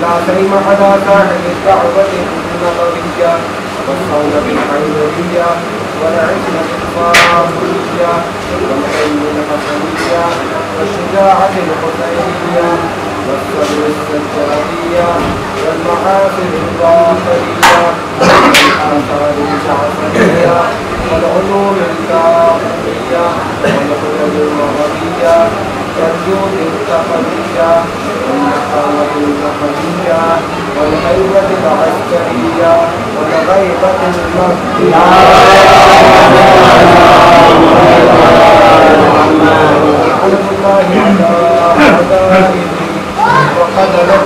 لا سيم على صاحب الدعوة النبوية والصول بالحيوية والعزم بالفاخرية والعلم الحسنية والشجاعة الحسينية والصبر السجادية والمعاصر الظاهرية والآثار الجعفرية والعلوم الكافرية والحلل الوهابية والجود التقوية والنحاوة النحوية والهيبة العسكرية والغيبة المهدية الحمد لله على أعدائه وقدرته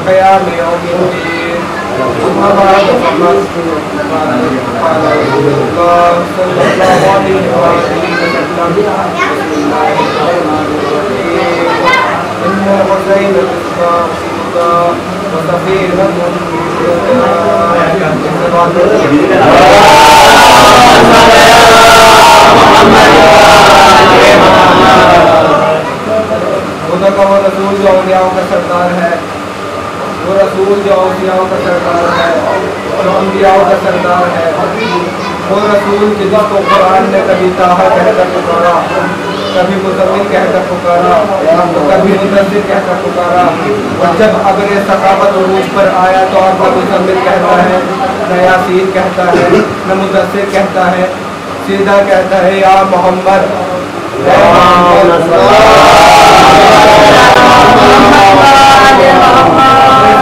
قيام يوم الدين ثم بعد فقد قال رسول الله صلى الله عليه وسلم بسم الله الرحمن الرحيم إن الحسين مصباح الهدى وسفينة خدا کا وہ رسول جو اولیاءوں کا سردار ہے، وہ رسول جو اولیاءوں کا سردار ہے، جو انبیاءوں کا سردار ہے، وہ رسول جس کو قرآن نے کبھی طٰہٰ کہہ کر پکارا، کبھی مزمل کہہ کر پکارا، کبھی مدثر کہہ کر پکارا، اور جب ابر ثقافت عروج پر آیا تو اب نہ مزمل کہتا ہے، نہ یاسین کہتا ہے، نہ مدثر کہتا ہے، سیدھا کہتا ہے یا محمد،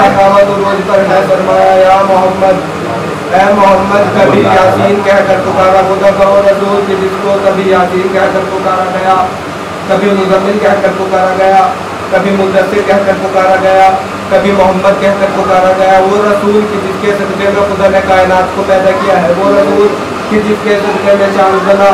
ثقافت عروج پر ہے فرمایا یا محمد، اے محمد، کبھی یاسین کہہ کر پکارا خدا کا وہ رسول کہ جس کو کبھی یاسین کہہ کر پکارا گیا، کبھی مزمل کہہ کر پکارا گیا، کبھی مدثر کہہ کر پکارا گیا، کبھی محمد کہہ کر پکارا گیا، وہ رسول کہ جس کے صدقے میں خدا نے کائنات کو پیدا کیا ہے، وہ رسول کہ جس کے صدقے میں چاند بنا،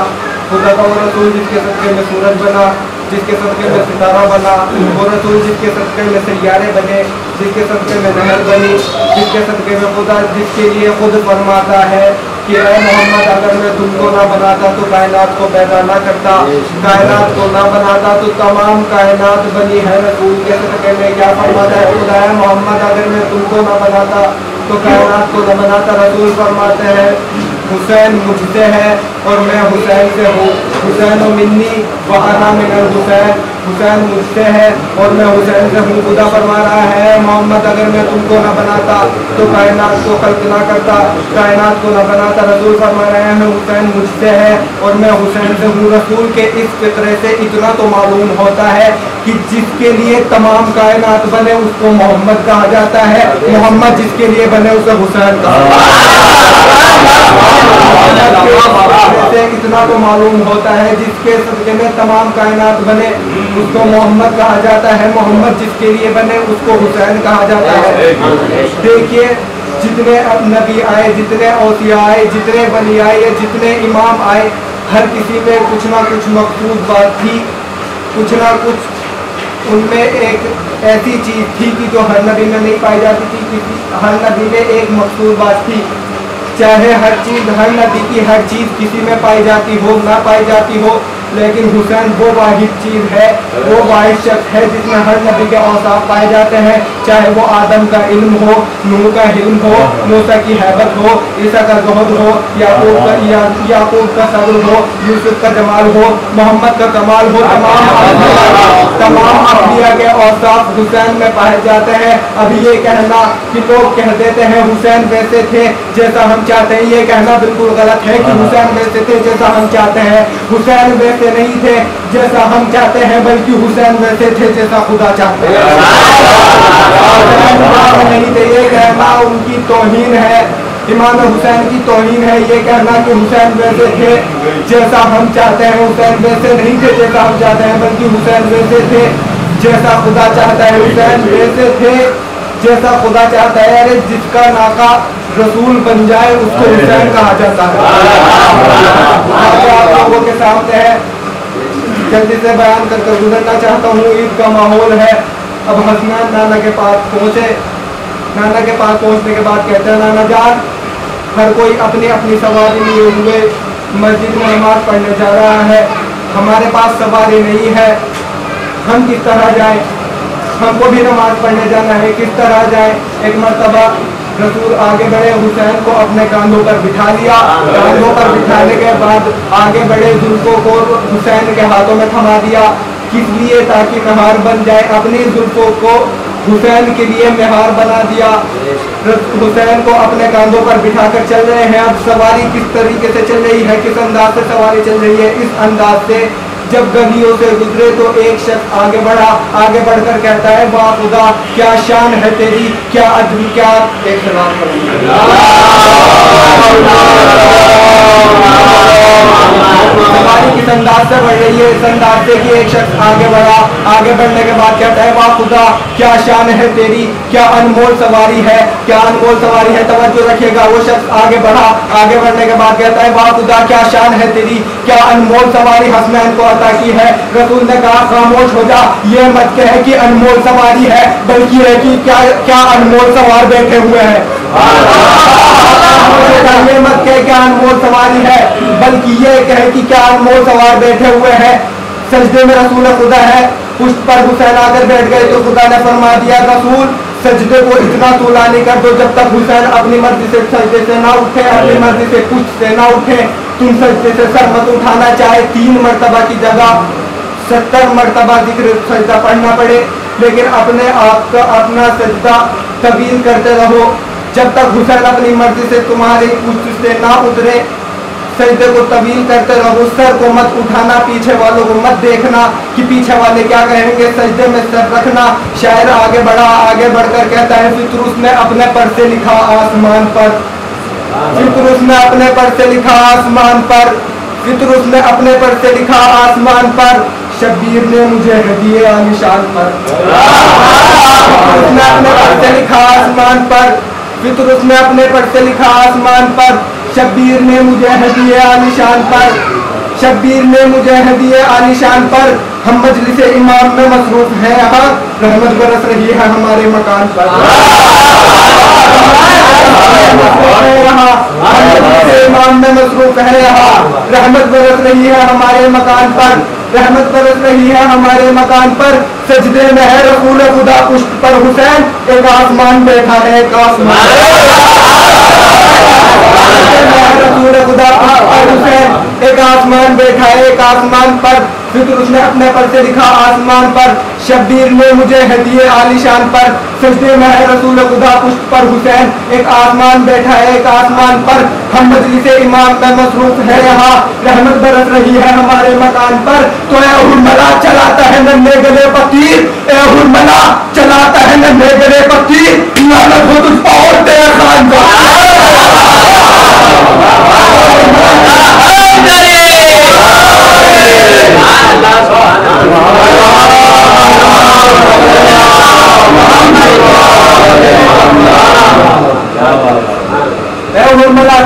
خدا کا وہ رسول جس کے صدقے میں سورج بنا، جس کے صدقے میں ستارہ بنا، وہ رسول جس کے صدقے میں سیارے بنے، جس کے صدقے میں نہر بنی، جس کے صدقے میں خدا جس کے لیے خود فرماتا ہے کہ اے محمد اگر میں تم کو نہ بناتا تو کائنات کو پیدا نہ کرتا، کائنات کو نہ بناتا تو تمام کائنات بنی ہے رسول کے صدقے میں۔ کیا فرماتا ہے خدا؟ اے محمد اگر میں تم کو نہ بناتا تو کائنات کو نہ بناتا۔ رسول فرماتے ہیں حسین مجھ سے ہے اور میں حسین سے ہوں، حسین و منی وانا من الحسین، حسین مجھ سے ہے اور میں حسین سے ہوں۔ خدا فرما رہا ہے محمد اگر میں تم کو نہ بناتا تو کائنات کو خلق نہ کرتا، کائنات کو نہ بناتا۔ رسول فرما رہے ہیں حسین مجھ سے ہے اور میں حسین سے ہوں۔ رسول کے اس فطرے سے اتنا تو معلوم ہوتا ہے کہ جس کے لیے تمام کائنات بنے اس کو محمد کہا جاتا ہے، محمد جس کے لیے بنے اسے حسین کہا سے اتنا تو معلوم ہوتا ہے جس کے صدقے میں تمام کائنات بنے اس کو محمد کہا جاتا ہے، محمد جس کے لیے بنے اس کو حسین کہا جاتا ہے۔ دیکھیے جتنے اب نبی آئے، جتنے اوصیاء آئے، جتنے ولی آئے، جتنے امام آئے، ہر کسی میں کچھ نہ کچھ مخصوص بات تھی، کچھ نہ کچھ ان میں ایک ایسی چیز تھی کہ جو ہر نبی میں نہیں پائی جاتی تھی، ہر نبی میں ایک مخصوص بات تھی، چاہے ہر چیز ہر نبی کی ہر چیز کسی میں پائی جاتی ہو نہ پائی جاتی ہو، لیکن حسین وہ واحد چیز ہے، وہ واحد شخص ہے جس میں ہر نبی کے اوصاف پائے جاتے ہیں، चाहे वो आदम का इल्म हो, नूह का हिल्म हो, मूसा की हैबत हो, ईसा का ज़ुहद हो, याकूब का सब्र हो, यूसुफ का जमाल हो, मोहम्मद का कमाल हो, तमाम अंबिया के औसाफ हुसैन में पाए जाते हैं। अब ये कहना कि लोग कह देते हैं हुसैन वैसे थे जैसा हम चाहते हैं, ये कहना बिल्कुल गलत है कि हुसैन वैसे थे जैसा हम चाहते हैं। हुसैन वैसे नहीं थे जैसा हम चाहते हैं, बल्कि हुसैन वैसे थे जैसा खुदा चाहते हैं। नहीं थे, ये कहना उनकी तौहीन है, इमाम हुसैन की तौहीन है। ये कहना कि हुसैन वैसे थे जैसा हम चाहते हैं, हुसैन वैसे नहीं थे जैसा हम चाहते हैं, बल्कि हुसैन वैसे थे जैसा खुदा चाहता है। हुसैन वैसे थे जैसा खुदा चाहता है। अरे जिसका नाका रसूल बन जाए उसको हुसैन कहा जाता है। आप लोगों के सामने है, जल्दी से बयान करके गुजरना चाहता हूँ। ईद का माहौल है। अब हसनैन नाना के पास पहुँचे। नाना के पास पहुँचने के बाद कहते हैं, नाना जान, हर कोई अपनी अपनी सवारी लिए हुए मस्जिद में नमाज पढ़ने जा रहा है, हमारे पास सवारी नहीं है, हम किस तरह जाएं? हमको भी नमाज पढ़ने जाना है, किस तरह जाएं? एक मर्तबा रसूल आगे बढ़े, हुसैन को अपने कांधों पर बिठा लिया। कांधों पर बिठाने के बाद आगे बढ़े, जुल्फों को हुसैन के हाथों में थमा दिया। किस लिए? ताकि मेहार बन जाए। अपनी जुल्फों को हुसैन के लिए मेहार बना दिया। हुसैन को अपने कांधों पर बिठाकर चल रहे हैं। अब सवारी किस तरीके से चल रही है, किस अंदाज से सवारी चल रही है? इस अंदाज से जब गलियों से गुजरे तो एक शख्स आगे बढ़ा, आगे बढ़कर कहता है, वाह खुदा, क्या शान है तेरी, क्या अजब, क्या एक सलाम सवारी किस अंदाज से बढ़ रही है? इस अंदाज से कि एक शख्स आगे बढ़ा, आगे बढ़ने के बाद कहता है, वाह खुदा, क्या शान है तेरी, क्या अनमोल सवारी है, क्या अनमोल सवारी है। तवज्जो रखिएगा, वो शख्स आगे बढ़ा, आगे बढ़ने के बाद कहता है, वाह खुदा, क्या शान है तेरी, क्या अनमोल सवारी हसनैन को अता की है। रसूल ने कहा, खामोश हो जा, ये मत कहे कि अनमोल सवारी है, बल्कि है कि क्या क्या अनमोल सवार बैठे हुए हैं। ये मत कहे क्या अनमोल सवारी है, बल्कि ये कहे कि क्या अनमोल सवार बैठे हुए हैं। सजदे में रसूल खुदा है, पुष्ट पर हुसैन आकर बैठ गए तो खुदा ने फरमा दिया, रसूल सजदे को इतना तूलानी कर दो जब तक हुसैन अपनी मर्जी से सजदे से ना उठे, अपनी मर्जी से पुष्ट से ना उठे। तुम सजदे से सर मत उठाना, चाहे 3 मरतबा की जगह 70 मरतबा जिक्र सजदा पढ़ना पड़े, लेकिन अपने आप का अपना सजदा तवील करते रहो जब तक हुसैन अपनी मर्जी से तुम्हारी पुष्ट से ना उतरे। सजदे को तवील करते रहो, सर को मत उठाना, पीछे वालों को मत देखना कि पीछे वाले क्या कहेंगे, सजदे में सर रखना। शायर आगे बढ़ा, आगे बढ़कर कहता है, फितरूस ने अपने पर से लिखा आसमान पर, फितरूस ने अपने पर से लिखा आसमान पर, फितरूस ने अपने पर से लिखा आसमान पर, शब्बीर ने मुझे हदिये आलिशान पर। फितरूस ने अपने पर से लिखा आसमान पर, फितरूस ने अपने पर से लिखा आसमान पर, शब्बीर ने मुझे हदिये आलिशान पर, शब्बीर ने मुझे हदिये आलिशान पर। हम मजलिस इमाम में मसरूफ हैं, यहाँ रहमत बरस रही है हमारे मकान पर। इमाम में मसरूफ है, यहाँ रहमत बरस रही है हमारे मकान पर, रहमत बरस रही है हमारे मकान पर। सजदे में है रसूल खुदा, पुष्ट पर हुसैन, एक आसमान बैठा है, एक आसमान रसूल खुदा और हुसैन, एक आसमान बैठा है, एक आसमान पर। फिर उसने अपने पर से लिखा आसमान पर, शब्बीर ने मुझे हदिये आलिशान पर। सजदे में है रसूल खुदा, पुष्ट पर हुसैन, एक आसमान बैठा है, एक आसमान पर। हम मजलिस इमाम में मसरूफ है, यहाँ रहमत बरस रही है हमारे मकान पर। तो ए हुरमला चलाता है नन्हे गले पतीर, ए हुरमला चलाता है नन्हे गले पतीर, लानत हो तुझ और तेरे खानदान।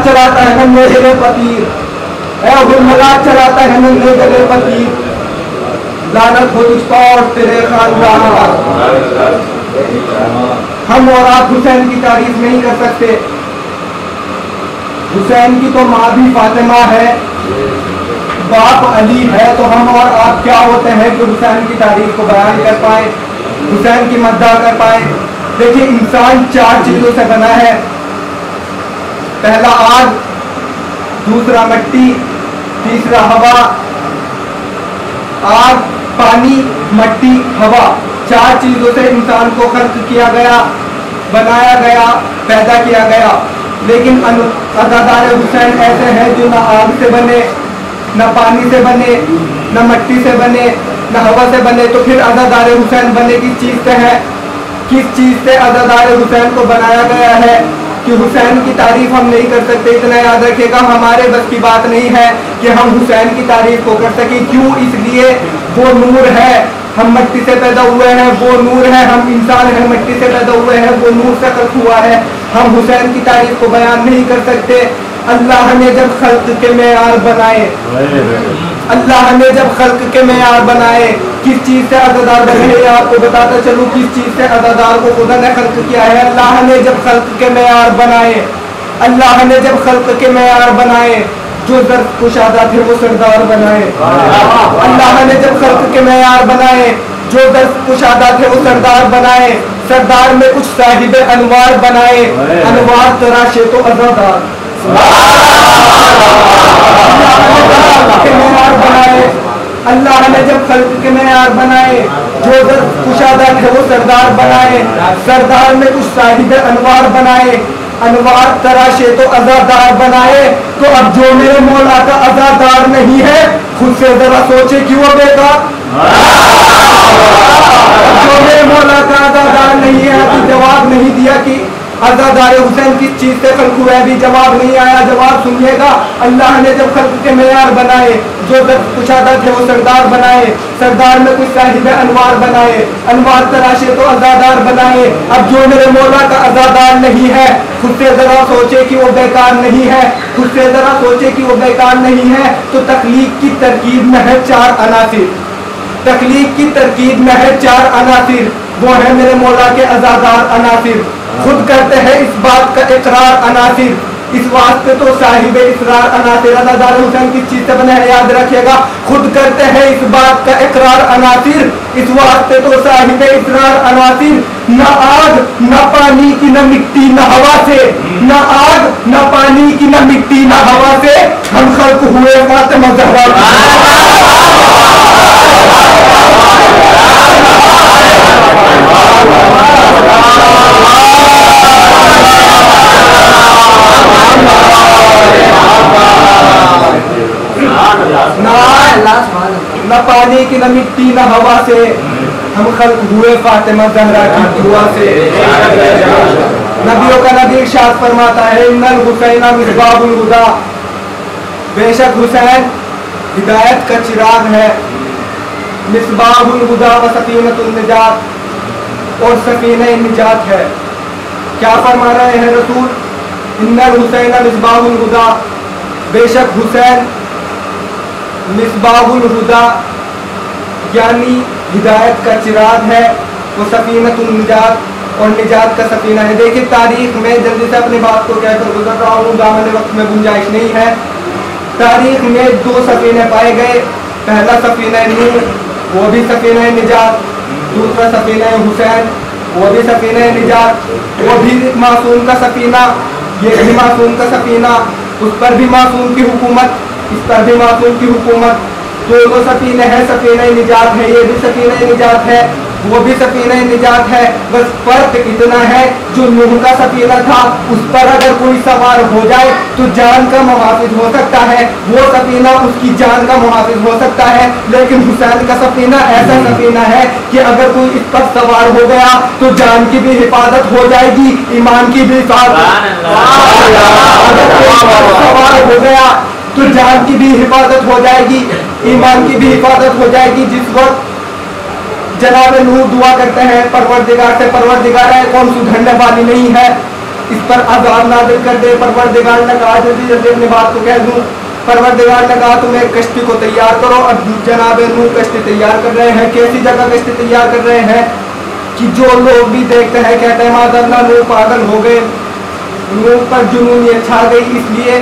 चलाता है नन्हे गले पतीर, चलाता है नन्हे गले पतीर, लानत हो तुझ पर तेरे खानदान। हम और आप हुसैन की तारीफ नहीं कर सकते। हुसैन की तो माँ भी फातिमा है, बाप अली है, तो हम और आप क्या होते हैं कि हुसैन की तारीफ को बयान कर पाए, हुसैन की मद्दा कर पाए। देखिए इंसान 4 चीजों से बना है, पहला आग, दूसरा मिट्टी, तीसरा हवा। आग, पानी, मिट्टी, हवा, 4 चीजों से इंसान को खल्क किया गया, बनाया गया, पैदा किया गया। लेकिन अज़ादार हुसैन ऐसे हैं जो ना आग से बने, ना पानी से बने, ना मिट्टी से बने, ना हवा से बने। तो फिर अज़ादार हुसैन बने किस चीज़ से है? किस चीज़ से अज़ादार हुसैन को बनाया गया है कि हुसैन की तारीफ हम नहीं कर सकते। इतना याद रखिएगा, हमारे बस की बात नहीं है कि हम हुसैन की तारीफ को कर सकें। क्यों? इसलिए वो नूर है, हम मिट्टी से पैदा हुए हैं, वो नूर है, हम इंसान हैं, मिट्टी से पैदा हुए हैं, वो नूर से खल्क हुआ है। हम हुसैन की तारीफ को बयान नहीं कर सकते। अल्लाह ने जब खल्क के मेयार बनाए, अल्लाह ने जब खल्क के मेयार बनाए, किस चीज़ से अज़ादार बने, आपको बताता चलूँ किस चीज़ से अज़ादार को खुदा ने खल्क किया है। अल्लाह ने जब खल्क के मेयार बनाए, अल्लाह ने जब खल्क के मेयार बनाए, जो दर्द कुशादा थे वो सरदार बनाए। अल्लाह ने जब खल्क के मेयार बनाए, जो दर्द कुशादा थे वो सरदार बनाए। सरदार में कुछ साहिब अनवार बनाए, अनवार तराशे तो अज़ादार। अल्लाह ने जब खल्क के मेयार बनाए, जो दर्द कुशादा थे वो सरदार बनाए। सरदार में कुछ साहिब अनवार बनाए, अनवार तराशे तो अज़ादार बनाए। तो अब जो मेरे मौला का अज़ादार नहीं है, खुद से जरा सोचे कि वो बेकार। जो मेरे मौला का अज़ादार नहीं है, अभी जवाब नहीं दिया कि अज़ादार हुसैन किस चीज़ से खल्क हुआ है, अभी जवाब नहीं आया। जवाब सुनिएगा। अल्लाह ने जब खल्क के मेयार बनाए, जो दर्द कुशादा थे वो सरदार बनाए। सरदार में कुछ साहिब अनवार बनाए, अनवार तराशे तो अज़ादार बनाए। अब जो मेरे मौला का अज़ादार नहीं है, खुद से जरा सोचे कि वो बेकार नहीं है, खुद से जरा सोचे कि वो बेकार नहीं है। तो तख्लीक की तरकीब में है 4 अनासिर, तख्लीक की तरकीब में है 4 अनासिर। वो है मेरे मौला के अज़ादार अनासिर। खुद करते हैं इस बात का इकरार अनासिर, इस वास्ते तो साहिब इसरार अनासिर। अज़ादार हुसैन किस चीज़ से बने हैं, याद रखिएगा। खुद करते हैं इस बात का इकरार अनासिर, इस वास्ते तो साहिब इसरार अनासिर। न आग न पानी की, न मिट्टी न हवा से, न आग न पानी की, न मिट्टी न हवा से हम खल्क हुए फातिमा ज़हरा। न पानी की, न मिट्टी न हवा से हम खल्क हुए फातिमा ज़हरा की दुआ से। नबियों का नबी इरशाद फरमाता है, इन्नल हुसैन मिसबाहुल हुदा, बेशक हुसैन हिदायत का चिराग है। मिसबाहुल हुदा व सफीनतुन निजात, और सफीने निजात है। क्या फरमा रहे हैं रसूल? इन्नल हुसैन मिसबाहुल हुदा, बेशक हुसैन मिसबाहुल हुदा यानी हिदायत का चिराग है, वो सफीनतुन निजात, और निजात का सफीना है। देखिए तारीख में जल्दी से अपनी बात को कहकर गुजर रहा हूँ, दामन वक्त में गुंजाइश नहीं है। तारीख में 2 सफीने पाए गए। पहला सफीना नूह, वो भी सफीना निजात। दूसरा सफीना हुसैन, वो भी सफीना निजात, वो भी मासूम का सफीना, ये भी मासूम का सफीना, उस पर भी मासूम की हुकूमत, इस पर भी मासूम की हुकूमत। दोनों सफीने हैं, सफीना निजात है, ये भी सफीना निजात है, वो भी सफीना निजात है। बस फर्क इतना है, जो नूह का सफीना था उस पर अगर कोई सवार हो जाए तो जान का मुहाफिज हो सकता है, वो सफीना उसकी जान का मुहाफिज हो सकता है। लेकिन हुसैन का सफीना ऐसा सफीना है कि अगर कोई इस पर सवार हो गया तो जान की भी हिफाजत हो जाएगी, ईमान की भी हिफाजत। अगर कोई सवार हो गया तो जान की भी हिफाजत हो जाएगी, ईमान की भी हिफाजत हो जाएगी। जिस वक्त जनाब नूह दुआ करते हैं परवरदिगार से, परवरदिगार है कौन सुधरने वाली नहीं है, इस पर अज़ाब नाज़िल कर दे। परवरदिगार ने कहा, जल्दी जल्दी अपनी बात को कह दूं, परवरदिगार ने कहा तुम एक कश्ती को तैयार करो। अब जनाब नूह कश्ती तैयार कर रहे हैं। कैसी जगह कश्ती तैयार कर रहे हैं कि जो लोग भी देखते हैं कहते हैं माज़अल्लाह नूह पागल हो गए, नूह पर जुनूनियत छा गई, इसलिए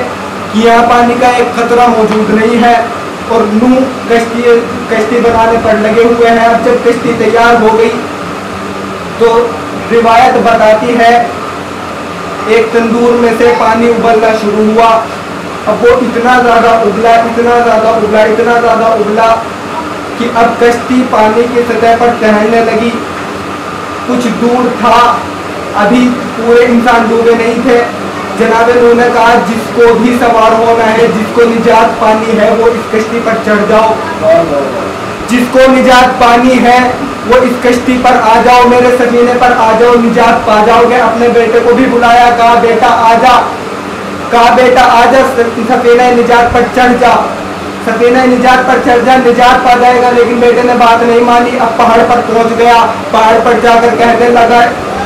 कि यहाँ पानी का एक खतरा मौजूद नहीं है और नूह कश्ती बनाने पर लगे हुए हैं। अब जब कश्ती तैयार हो गई तो روایت بتاتی ہے ایک تندور میں سے پانی ابلنا شروع ہوا. اب وہ اتنا زیادہ ابلا کہ اب کشتی پانی کی سطح پر تیرنے لگی. کچھ دور تھا، ابھی پورے انسان ڈوبے نہیں تھے. جناب نوح نے کہا جس کو بھی سوار ہونا ہے، جس کو نجات پانی ہے وہ اس کشتی پر چڑھ جاؤ. جس کو نجات پانی ہے وہ اس کشتی پر آ جاؤ، میرے سفینے پر آ جاؤ، نجات پا جاؤ گے. اپنے بیٹے کو بھی بلایا، کہا بیٹا آ جا سفینہ نجات پر چڑھ جا. سفینہ نجات پر چڑھ جا، نجات پا جائے گا. لیکن بیٹے نے بات نہیں مانی. اب پہاڑ پر پہنچ گیا، پہاڑ پر جا کر کہنے لگا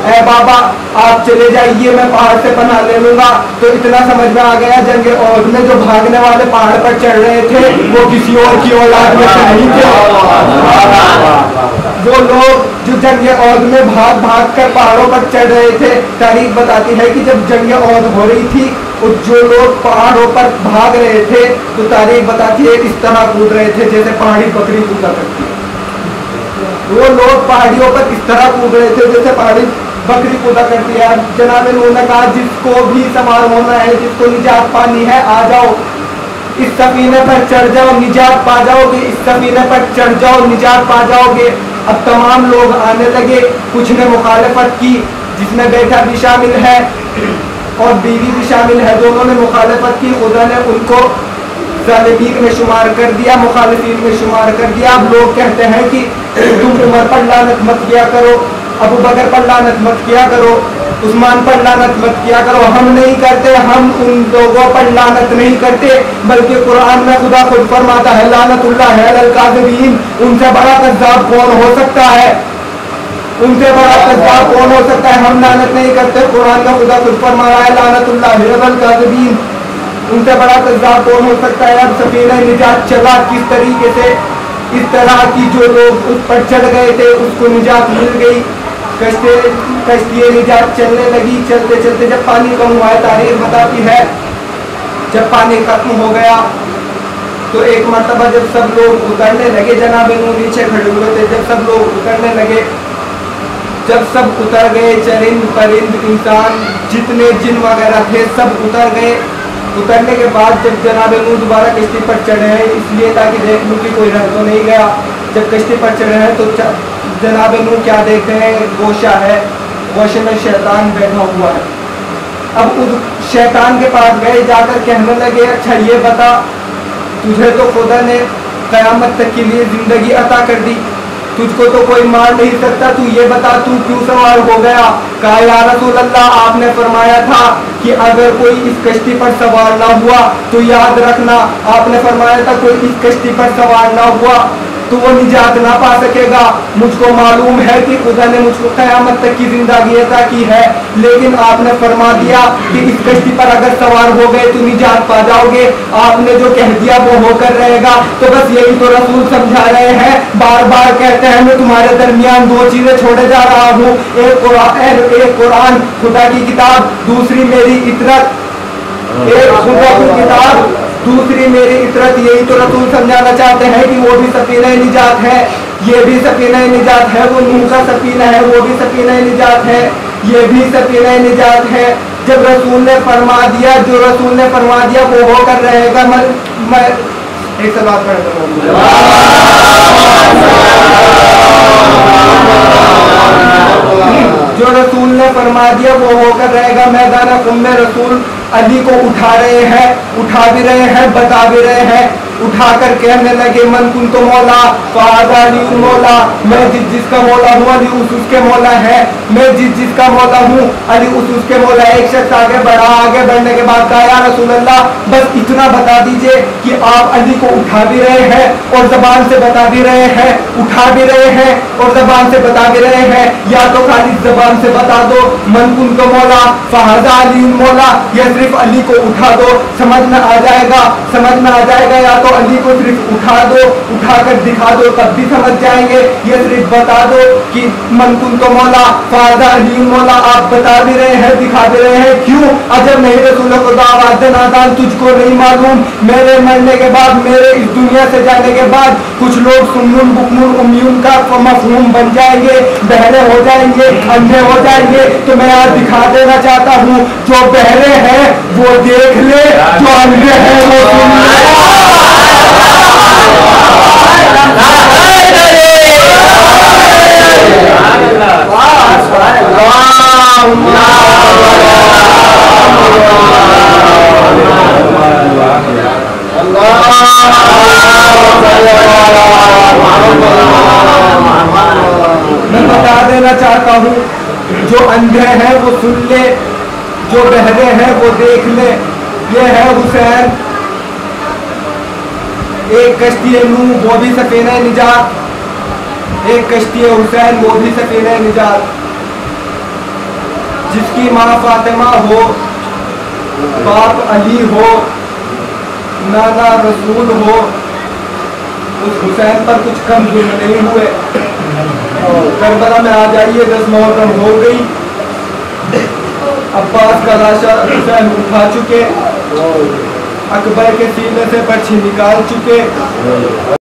اے بابا آپ چلے جائیے، میں پہاڑ سے پناہ لے لوں گا. تو اتنا سمجھ میں آ گیا جنگ عہد میں جو بھاگنے والے پہاڑ پر چڑھ رہے تھے وہ کسی اور کی اولاد میں سے نہیں تھے. وہ لوگ جو جنگ عہد میں بھاگ بھاگ کر پہاڑوں پر چڑھ رہے تھے، تاریخ بتاتی ہے کہ جب جنگ عہد ہو رہی تھی اور جو لوگ پہاڑوں پر بھاگ رہے تھے تو تاریخ بتاتی ہے اس طرح کود رہے تھے جیسے پہاڑی بکری کودا کرتی ہے. وہ لوگ پہاڑیوں پر اس طرح کود رہے تھے جیسے پہاڑی بکری کودا کرتی ہے. جناب نوح نے کہا جس کو بھی سوار ہونا ہے، جس کو نجات پانی ہے، آ جاؤ اس سفینے پر چڑھ جاؤ، نجات پا جاؤ گے. اس سفینے پر چڑھ جاؤ، نجات پا جاؤ گے. اب تمام لوگ آنے لگے. کچھ نے مخالفت کی، جس میں بیٹا بھی شامل ہے اور بیوی بھی شامل ہے. دونوں نے مخالفت کی. خدا نے ان کو ظالمین میں شمار کر دیا، مخالفین میں شمار کر دیا. اب لوگ کہتے ہیں کہ تم عمر پر لعنت مت کیا کرو، ابو بکر پر لعنت مت کیا کرو، عثمان پر لعنت مت کیا کرو. ہم نہیں کرتے، ہم ان لوگوں پر لعنت نہیں کرتے، بلکہ قرآن میں خدا خود فرماتا ہے لعنت اللہ علی الکاذبین. ان سے بڑا کذاب کون ہو سکتا ہے؟ ان سے بڑا کذاب کون ہو سکتا ہے؟ ہم لعنت نہیں کرتے. قرآن میں خدا خود فرما رہا ہے لعنت اللہ علی الکاذبین. ان سے بڑا کذاب کون ہو سکتا ہے؟ اب سفینہ نجات چلا کس طریقے سے؟ اس طرح کی جو لوگ اس پر چڑھ گئے تھے اس کو نجات مل گئی. کشتی نجات چلنے لگی. چلتے چلتے جب پانی کم ہوا ہے، تاریخ بتاتی ہے جب پانی ختم ہو گیا تو ایک مرتبہ جب سب لوگ اترنے لگے، جناب نوح نیچے کھڑے ہوئے تھے، جب سب لوگ اترنے لگے، جب سب اتر گئے، چرند پرند انسان جتنے جن وغیرہ تھے سب اتر گئے. اترنے کے بعد جب جناب نوح دوبارہ کشتی پر چڑھے ہیں، اس لیے تاکہ دیکھ لوں کہ کوئی رہ تو نہیں گیا، جب کشتی پر چڑھے ہیں تو جناب نوح کیا دیکھتے ہیں؟ گوشہ ہے، گوشے میں شیطان بیٹھا ہوا ہے. اب اس شیطان کے پاس گئے، جا کر کہنے لگے اچھا یہ بتا، تجھے تو خدا نے قیامت تک کے لیے زندگی عطا کر دی، تجھ کو تو کوئی مار نہیں سکتا، تو یہ بتا تو کیوں سوار ہو گیا؟ کہا یا رسول اللہ آپ نے فرمایا تھا کہ اگر کوئی اس کشتی پر سوار نہ ہوا تو یاد رکھنا، آپ نے فرمایا تھا کوئی اس کشتی پر سوار نہ ہوا تو وہ نجات نہ پا سکے گا. مجھ کو معلوم ہے کہ خدا نے مجھ کو قیامت تک کی زندگی عطا کی ہے، لیکن آپ نے فرما دیا کہ اس کشتی پر اگر سوار ہو گئے تو نجات پا جاؤ گے. آپ نے جو کہہ دیا وہ ہو کر رہے گا. تو بس یہی تو رسول سمجھا رہے ہیں، بار بار کہتے ہیں میں تمہارے درمیان دو چیزیں چھوڑے جا رہا ہوں، ایک قرآن خدا کی کتاب، دوسری میری اطرت. ایک خدا کی کتاب، دوسری میری اطرت. یہی تو رسول سمجھانا چاہتے ہیں کہ وہ بھی سفینہ نجات ہے، یہ بھی سفینہ نجات ہے، وہ نوح کا سفینہ ہے، وہ بھی سفینہ نجات ہے، یہ بھی سفینہ نجات ہے. جب رسول نے فرما دیا، جو رسول نے فرما دیا وہ ہو کر رہے گا. میں ایک سے بات کرتا ہوں، جو رسول نے فرما دیا وہ ہو کر رہے گا. میدان خم میں رسول علی کو اٹھا رہے ہیں، اٹھا بھی رہے ہیں، بتا بھی رہے ہیں. اٹھا کر کہنے لگے من کن تو مولا فہذا علی مولا، میں جس کا مولا ہوں علی اس کے مولا ہے، میں جس کا مولا ہوں علی اس کے مولا. ایک شخص آگے بڑھا، آگے بڑھنے کے بعد کہا یا رسول اللہ بس اتنا بتا دیجئے کہ آپ علی کو اٹھا بھی رہے ہیں اور زبان سے بتا بھی رہے ہیں، اٹھا بھی رہے ہیں اور زبان سے بتا بھی رہے ہیں، یا تو خالی زبان سے بتا دو من کن تو مولا فہذا علی مولا، یا صرف علی کو اٹھا دو، سمجھ میں آ جائے گا، سمجھ میں آ جائے گا. یا تو علی کو صرف اٹھا دو، اٹھا کر دکھا دو تب بھی سمجھ جائیں گے، یہ صرف بتا دو کہ من کن تو مولا فہذا علی مولا. آپ بتا بھی رہے ہیں، دکھا بھی رہے ہیں، کیوں؟ اجب نہیں رسول خدا आवाज़ नादान तुझको नहीं मालूम, मेरे मरने के बाद, मेरे इस दुनिया से जाने के बाद कुछ लोग सुम्मुन बुकमुन उम्यून का मफहूम बन जाएंगे, बहरे हो जाएंगे, अंधे हो जाएंगे। तो मैं आज दिखा देना चाहता हूँ, जो बहरे हैं वो देख ले, जो अंधे हैं वो सुन ले। मैं बता देना चाहता हूँ, जो अंधे हैं वो सुन ले, जो बहरे हैं वो देख ले। ये है हुसैन, एक कश्ती नूह वो भी सफीने निजात, एक कश्ती हुसैन वो भी सफीने निजात। जिसकी माँ फातिमा हो, बाप अली हो, नाना रसूल हो, उस हुसैन पर कुछ कम जुल्म नहीं हुए। करबला में आ जाइए, 10 मुहर्रम हो गई, अब्बास का लाशा हुसैन उठा चुके, अकबर के सीने से पर्ची निकाल चुके।